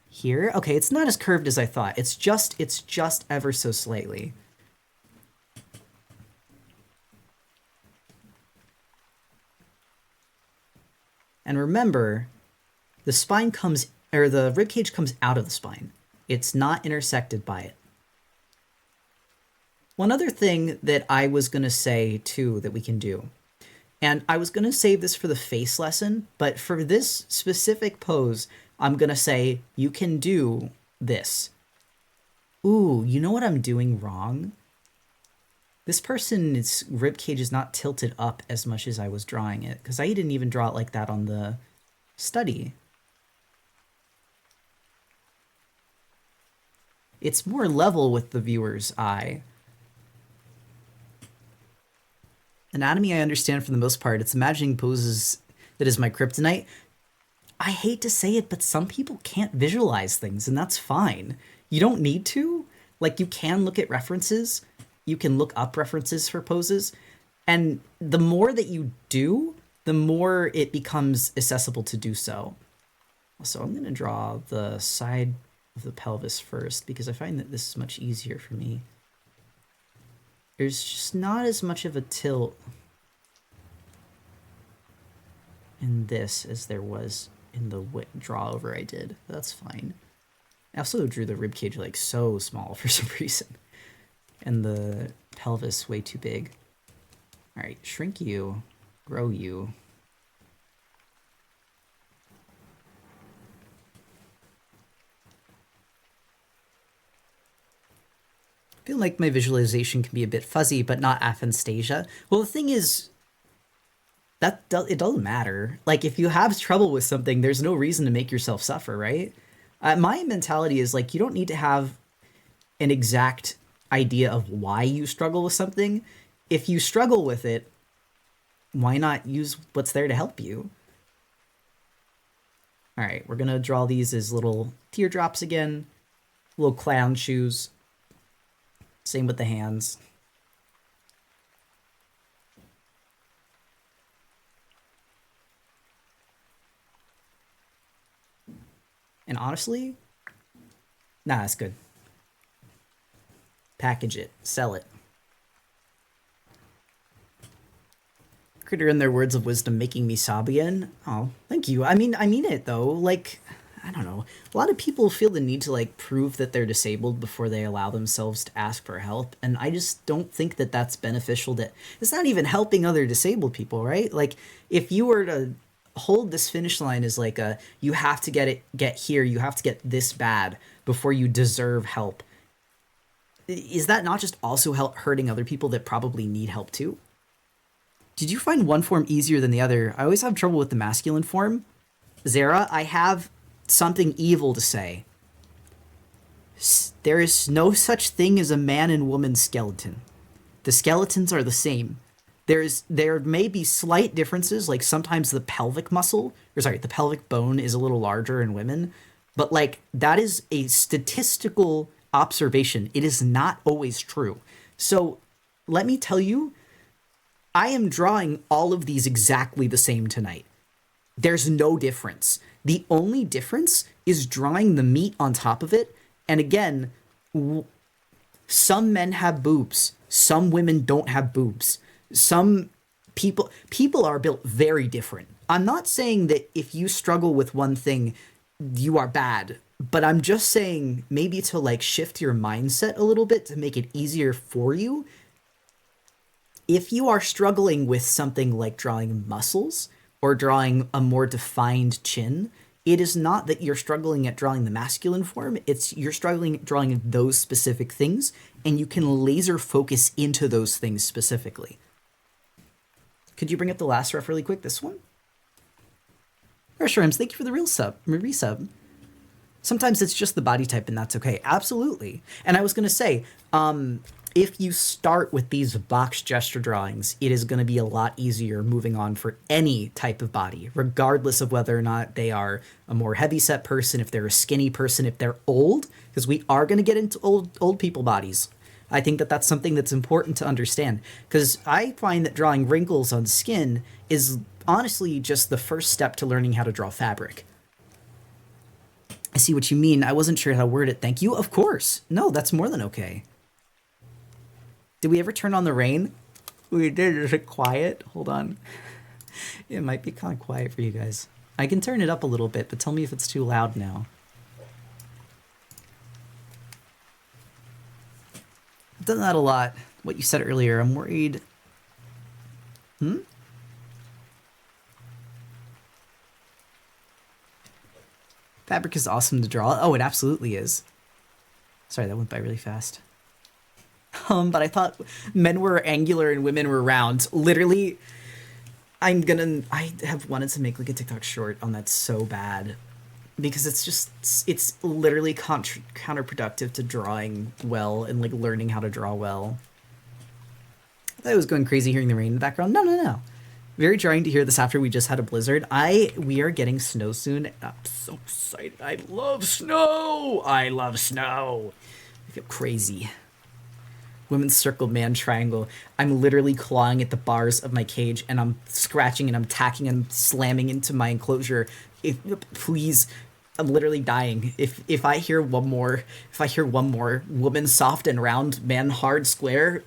here. Okay, it's not as curved as I thought. It's just ever so slightly. And remember, the spine comes, or the rib cage comes out of the spine. It's not intersected by it. One other thing that I was going to say, too, that we can do, and I was going to save this for the face lesson, but for this specific pose, I'm going to say you can do this. Ooh, you know what I'm doing wrong? This person's rib cage is not tilted up as much as I was drawing it, because I didn't even draw it like that on the study. It's more level with the viewer's eye. Anatomy I understand for the most part. It's imagining poses that is my kryptonite. I hate to say it, but some people can't visualize things, and that's fine. You don't need to. Like, you can look at references. You can look up references for poses, and the more that you do, the more it becomes accessible to do so. So I'm going to draw the side of the pelvis first, because I find that this is much easier for me. There's just not as much of a tilt in this as there was in the draw over I did. That's fine. I also drew the ribcage like so small for some reason. And the pelvis way too big. All right, shrink you, grow you. I feel like my visualization can be a bit fuzzy, but not aphantasia. Well, the thing is, it doesn't matter. Like, if you have trouble with something, there's no reason to make yourself suffer, right? My mentality is like, you don't need to have an exact idea of why you struggle with something. If you struggle with it, why not use what's there to help you? All right, we're gonna draw these as little teardrops again, little clown shoes. Same with the hands. And honestly, nah, that's good. Package it, sell it. Critter in their words of wisdom making me sob again. Oh, thank you. I mean it though. Like, I don't know. A lot of people feel the need to like prove that they're disabled before they allow themselves to ask for help, and I just don't think that that's beneficial. That it's not even helping other disabled people, right? Like, if you were to hold this finish line as like a, you have to get here, you have to get this bad before you deserve help. Is that not just also hurting other people that probably need help too? Did you find one form easier than the other? I always have trouble with the masculine form. Zara, I have something evil to say. There is no such thing as a man and woman skeleton. The skeletons are the same. There may be slight differences, like sometimes the pelvic bone is a little larger in women, but like that is a statistical observation. It is not always true. So let me tell you, I am drawing all of these exactly the same tonight. There's no difference. The only difference is drawing the meat on top of it And again, some men have boobs. Some women don't have boobs. Some people are built very different. I'm not saying that if you struggle with one thing, you are bad, but I'm just saying maybe to like shift your mindset a little bit to make it easier for you. If you are struggling with something like drawing muscles or drawing a more defined chin, it is not that you're struggling at drawing the masculine form, it's you're struggling at drawing those specific things, and you can laser focus into those things specifically. Could you bring up the last ref really quick? This one? Shrims, thank you for the resub. Sometimes it's just the body type, and that's okay. Absolutely. And I was going to say, if you start with these box gesture drawings, it is going to be a lot easier moving on for any type of body, regardless of whether or not they are a more heavyset person, if they're a skinny person, if they're old, because we are going to get into old people bodies. I think that that's something that's important to understand, because I find that drawing wrinkles on skin is honestly just the first step to learning how to draw fabric. I see what you mean. I wasn't sure how to word it. Thank you. Of course. No, that's more than okay. Did we ever turn on the rain? We did. Is it quiet? Hold on. It might be kind of quiet for you guys. I can turn it up a little bit, but tell me if it's too loud now. I've done that a lot. What you said earlier, I'm worried. Fabric is awesome to draw. Oh, it absolutely is. Sorry, that went by really fast. But I thought men were angular and women were round. Literally, I have wanted to make like a TikTok short on that so bad. Because it's literally counterproductive to drawing well and like learning how to draw well. I thought I was going crazy hearing the rain in the background. No. Very jarring to hear this after we just had a blizzard. We are getting snow soon. I'm so excited. I love snow. I feel crazy. Women's circle, man triangle. I'm literally clawing at the bars of my cage, and I'm scratching and I'm tacking and I'm slamming into my enclosure. Please, I'm literally dying. If I hear one more woman soft and round, man hard square,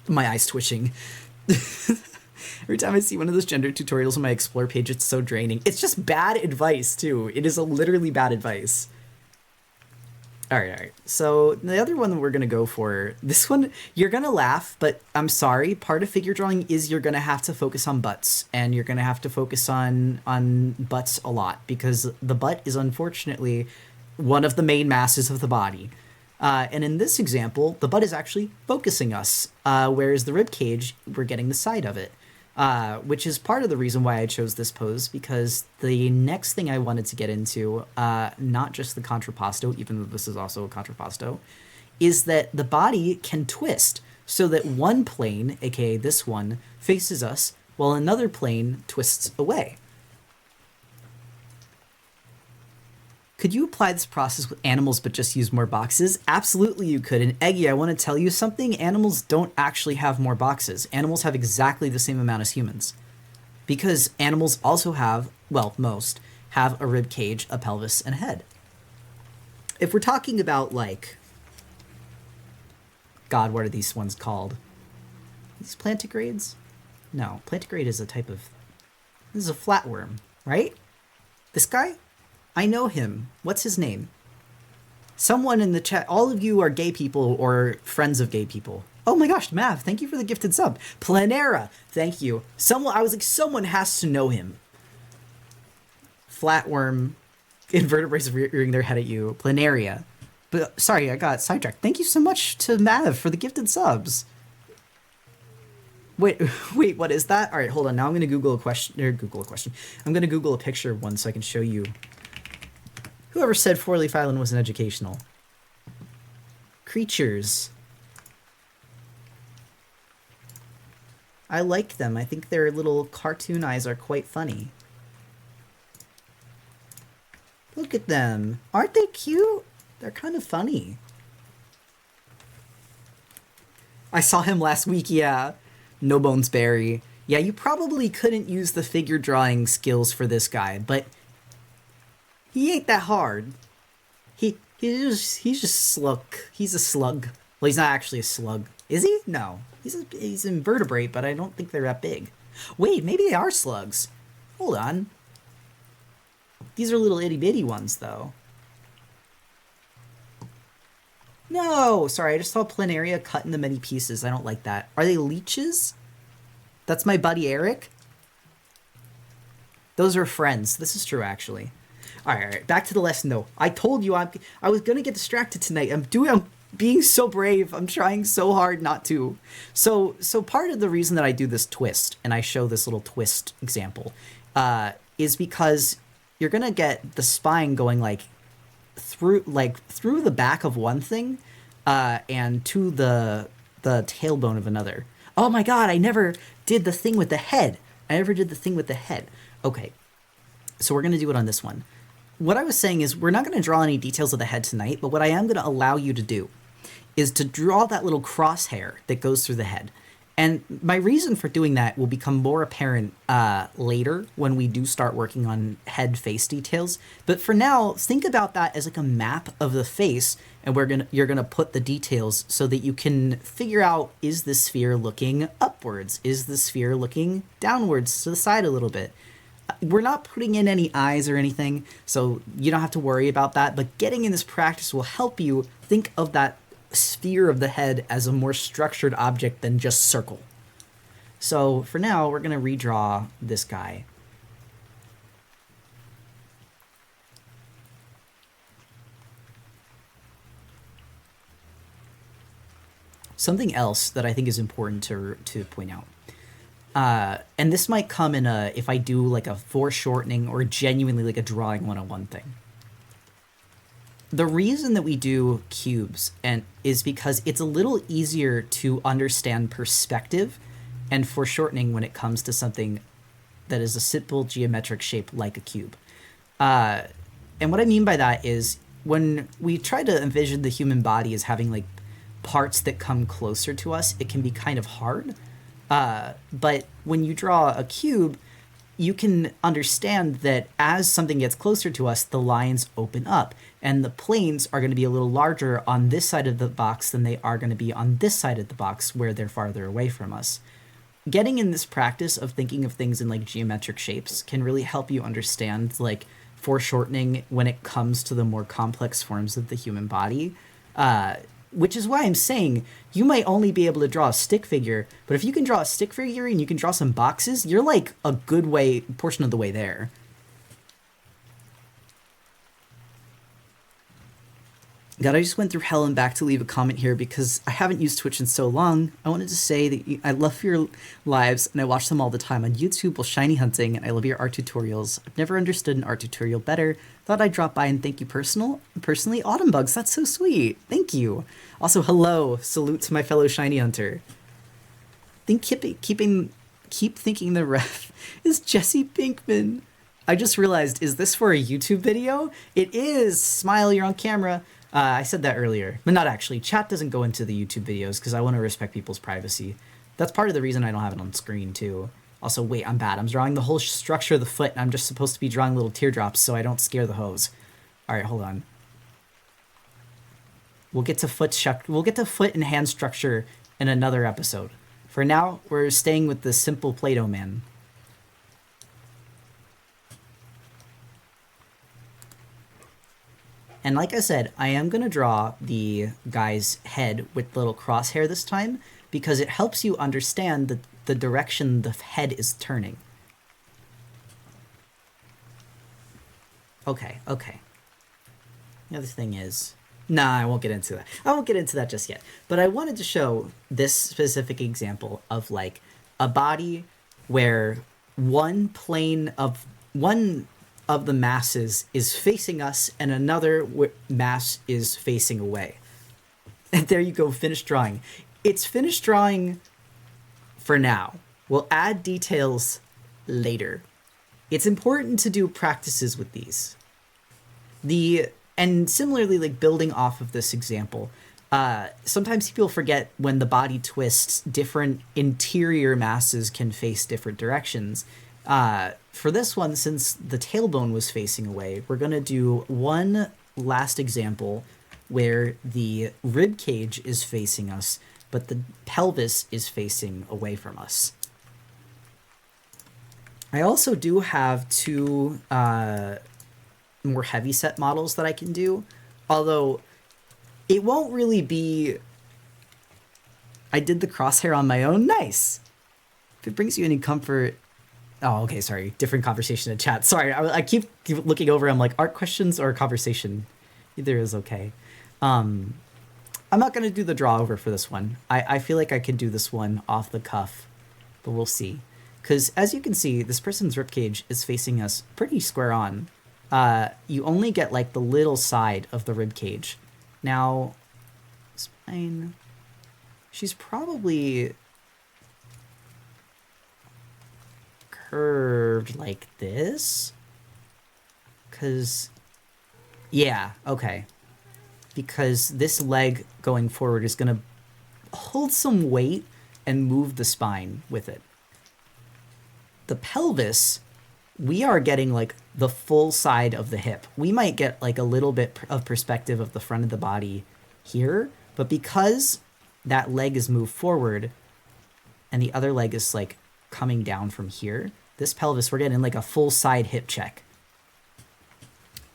my eyes twitching. Every time I see one of those gender tutorials on my explore page, it's so draining. It's just bad advice too. It is literally bad advice. All right. So the other one that we're going to go for, this one, you're going to laugh, but I'm sorry. Part of figure drawing is you're going to have to focus on butts, and you're going to have to focus on butts a lot, because the butt is unfortunately one of the main masses of the body. And in this example, the butt is actually focusing us, whereas the rib cage, we're getting the side of it. Which is part of the reason why I chose this pose, because the next thing I wanted to get into, not just the contraposto, even though this is also a contraposto, is that the body can twist so that one plane, aka this one, faces us while another plane twists away. Could you apply this process with animals but just use more boxes? Absolutely you could. And Eggy, I want to tell you something. Animals don't actually have more boxes. Animals have exactly the same amount as humans. Because animals also have, well, most, have a rib cage, a pelvis, and a head. If we're talking about, like... God, what are these ones called? These plantigrades? No, plantigrade is a type of... This is a flatworm, right? This guy? I know him. What's his name? Someone in the chat. All of you are gay people or friends of gay people. Oh my gosh, Mav, thank you for the gifted sub. Planera, thank you. I was like, someone has to know him. Flatworm, invertebrates rearing their head at you. Planaria. But sorry, I got sidetracked. Thank you so much to Mav for the gifted subs. Wait, what is that? All right, hold on. Now I'm going to Google a question. I'm going to Google a picture of one so I can show you. Whoever said Four-Leaf Island wasn't educational? Creatures. I like them. I think their little cartoon eyes are quite funny. Look at them. Aren't they cute? They're kind of funny. I saw him last week, yeah. No Bones Berry. Yeah, you probably couldn't use the figure drawing skills for this guy, but... he ain't that hard. He's He's just slug. He's a slug. Well, he's not actually a slug. Is he? No. He's invertebrate, but I don't think they're that big. Wait, maybe they are slugs. Hold on. These are little itty bitty ones, though. No! Sorry, I just saw planaria cut into many pieces. I don't like that. Are they leeches? That's my buddy Eric? Those are friends. This is true, actually. All right. Back to the lesson, though. I told you I was going to get distracted tonight. I'm being so brave. I'm trying so hard not to. So part of the reason that I do this twist, and I show this little twist example, is because you're going to get the spine going through the back of one thing and to the tailbone of another. Oh my god, I never did the thing with the head. Okay, so we're going to do it on this one. What I was saying is we're not going to draw any details of the head tonight, but what I am going to allow you to do is to draw that little crosshair that goes through the head. And my reason for doing that will become more apparent later when we do start working on head face details. But for now, think about that as like a map of the face, and you're gonna put the details so that you can figure out, is the sphere looking upwards? Is the sphere looking downwards to the side a little bit? We're not putting in any eyes or anything, so you don't have to worry about that. But getting in this practice will help you think of that sphere of the head as a more structured object than just circle. So for now, we're going to redraw this guy. Something else that I think is important to point out, and this might come in if I do like a foreshortening or genuinely like a drawing 101 thing. The reason that we do cubes is because it's a little easier to understand perspective and foreshortening when it comes to something that is a simple geometric shape like a cube. And what I mean by that is when we try to envision the human body as having like parts that come closer to us, it can be kind of hard. But when you draw a cube, you can understand that as something gets closer to us, the lines open up, and the planes are going to be a little larger on this side of the box than they are going to be on this side of the box where they're farther away from us. Getting in this practice of thinking of things in like geometric shapes can really help you understand like foreshortening when it comes to the more complex forms of the human body. Which is why I'm saying you might only be able to draw a stick figure, but if you can draw a stick figure and you can draw some boxes, you're like a good portion of the way there. God, I just went through hell and back to leave a comment here because I haven't used Twitch in so long. I wanted to say that I love your lives and I watch them all the time on YouTube while shiny hunting, and I love your art tutorials. I've never understood an art tutorial better. Thought I'd drop by and thank you personally. Autumn Bugs, that's so sweet. Thank you. Also, hello. Salute to my fellow shiny hunter. Keep thinking the ref is Jesse Pinkman. I just realized, is this for a YouTube video? It is. Smile, you're on camera. I said that earlier, but not actually. Chat doesn't go into the YouTube videos because I want to respect people's privacy. That's part of the reason I don't have it on screen, too. Also, wait, I'm bad. I'm drawing the whole structure of the foot, and I'm just supposed to be drawing little teardrops so I don't scare the hose. All right, hold on. We'll get to foot and hand structure in another episode. For now, we're staying with the simple Play-Doh man. And like I said, I am going to draw the guy's head with little crosshair this time because it helps you understand the direction the head is turning. Okay. The other thing is... Nah, I won't get into that. I won't get into that just yet. But I wanted to show this specific example of like a body where one of the masses is facing us and another mass is facing away. And there you go, finished drawing. It's finished drawing for now. We'll add details later. It's important to do practices with these. And similarly, like building off of this example, sometimes people forget when the body twists, different interior masses can face different directions. For this one, since the tailbone was facing away, we're going to do one last example where the rib cage is facing us, but the pelvis is facing away from us. I also do have two more heavyset models that I can do, although it won't really be... I did the crosshair on my own. Nice. If it brings you any comfort... Oh, okay, sorry. Different conversation in chat. Sorry, I keep looking over. I'm like, art questions or conversation? Either is okay. I'm not going to do the draw over for this one. I feel like I could do this one off the cuff, but we'll see. Because as you can see, this person's ribcage is facing us pretty square on. You only get like the little side of the ribcage. Now, spine... She's probably curved like this. Because, yeah, okay. Because this leg going forward is going to hold some weight and move the spine with it. The pelvis, we are getting like the full side of the hip. We might get like a little bit of perspective of the front of the body here, but because that leg is moved forward and the other leg is like coming down from here, this pelvis, we're getting like a full side hip check.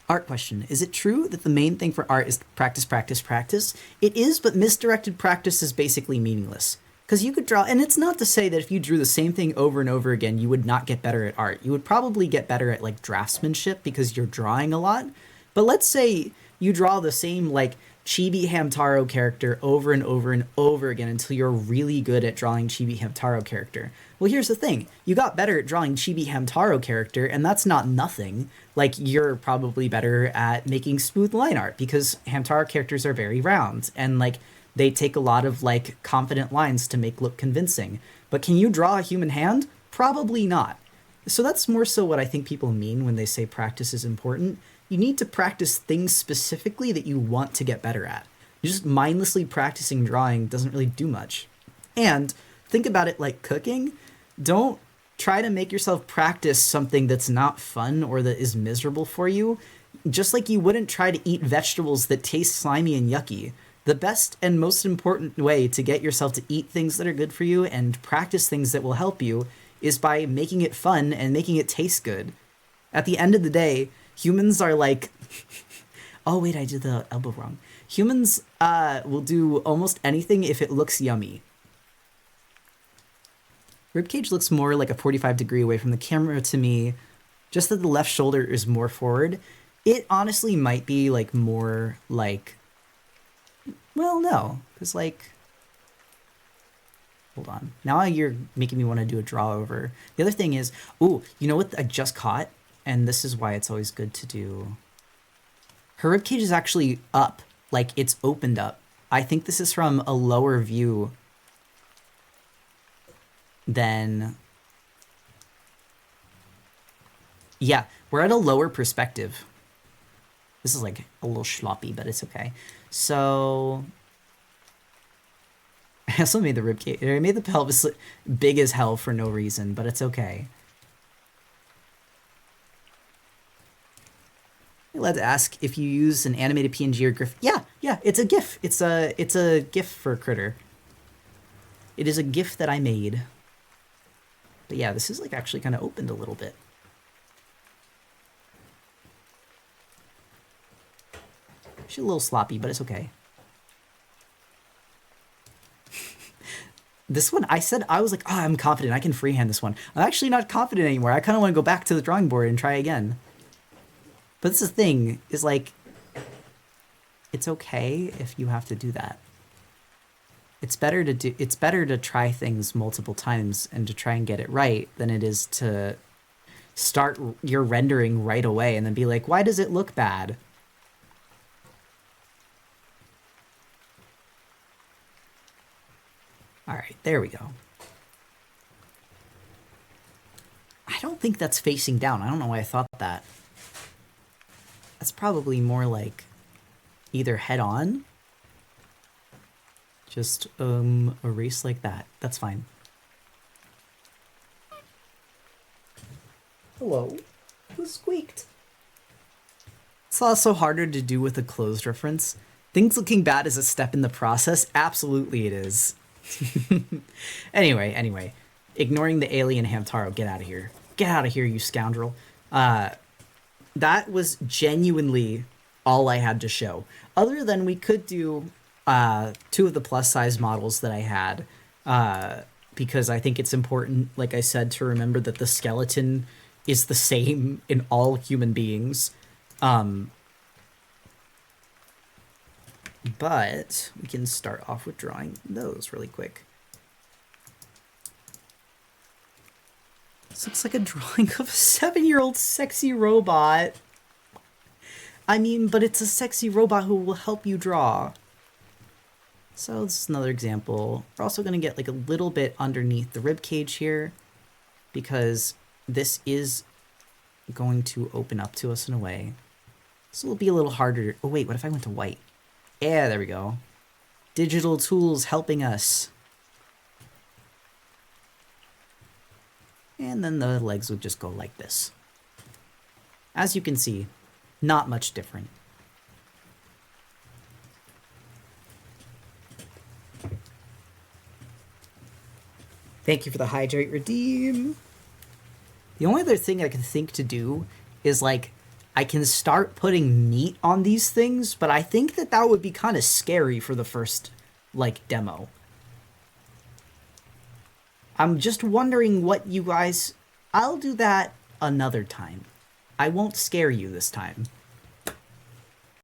Art question. Is it true that the main thing for art is practice, practice, practice? It is, but misdirected practice is basically meaningless. Because you could draw, and it's not to say that if you drew the same thing over and over again, you would not get better at art. You would probably get better at like draftsmanship because you're drawing a lot. But let's say you draw the same like Chibi Hamtaro character over and over and over again until you're really good at drawing Chibi Hamtaro character. Well, here's the thing. You got better at drawing Chibi Hamtaro character, and that's not nothing. Like, you're probably better at making smooth line art because Hamtaro characters are very round, and, like, they take a lot of, like, confident lines to make look convincing. But can you draw a human hand? Probably not. So that's more so what I think people mean when they say practice is important. You need to practice things specifically that you want to get better at. Just mindlessly practicing drawing doesn't really do much. And think about it like cooking. Don't try to make yourself practice something that's not fun or that is miserable for you. Just like you wouldn't try to eat vegetables that taste slimy and yucky. The best and most important way to get yourself to eat things that are good for you and practice things that will help you is by making it fun and making it taste good. At the end of the day, humans are like... Oh, wait, I did the elbow wrong. Humans will do almost anything if it looks yummy. Ribcage looks more like a 45 degree away from the camera to me, just that the left shoulder is more forward. It honestly might be like more like... Well, no, because like... Hold on. Now you're making me want to do a draw over. The other thing is... Ooh, you know what I just caught? And this is why it's always good to do... Her ribcage is actually up. Like, it's opened up. I think this is from a lower view than... Yeah, we're at a lower perspective. This is, like, a little sloppy, but it's okay. So... I also made the ribcage... I made the pelvis big as hell for no reason, but it's okay. Let's ask if you use an animated PNG or GIF. Yeah, it's a GIF. It's a GIF for Critter. It is a GIF that I made. But yeah, this is like actually kind of opened a little bit. She's a little sloppy, but it's okay. This one, I was like, oh, I'm confident. I can freehand this one. I'm actually not confident anymore. I kind of want to go back to the drawing board and try again. But this is the thing, is like, it's okay if you have to do that. It's better to try things multiple times and to try and get it right than it is to start your rendering right away and then be like, why does it look bad? All right, there we go. I don't think that's facing down. I don't know why I thought that. That's probably more like either head on. Just erase like that. That's fine. Hello. Who squeaked? It's also harder to do with a closed reference. Things looking bad is a step in the process. Absolutely it is. Anyway. Ignoring the alien Hamtaro, get out of here. Get out of here, you scoundrel. That was genuinely all I had to show. Other than we could do two of the plus size models that I had, because I think it's important, like I said, to remember that the skeleton is the same in all human beings. But we can start off with drawing those really quick. This looks like a drawing of a 7-year-old sexy robot. I mean, but it's a sexy robot who will help you draw. So this is another example. We're also going to get like a little bit underneath the rib cage here, because this is going to open up to us in a way. So it'll be a little harder. Oh wait, what if I went to white? Yeah, there we go. Digital tools helping us. And then the legs would just go like this. As you can see, not much different. Thank you for the hydrate redeem. The only other thing I can think to do is like, I can start putting meat on these things, but I think that that would be kind of scary for the first, like, demo. I'm just wondering what you guys... I'll do that another time. I won't scare you this time.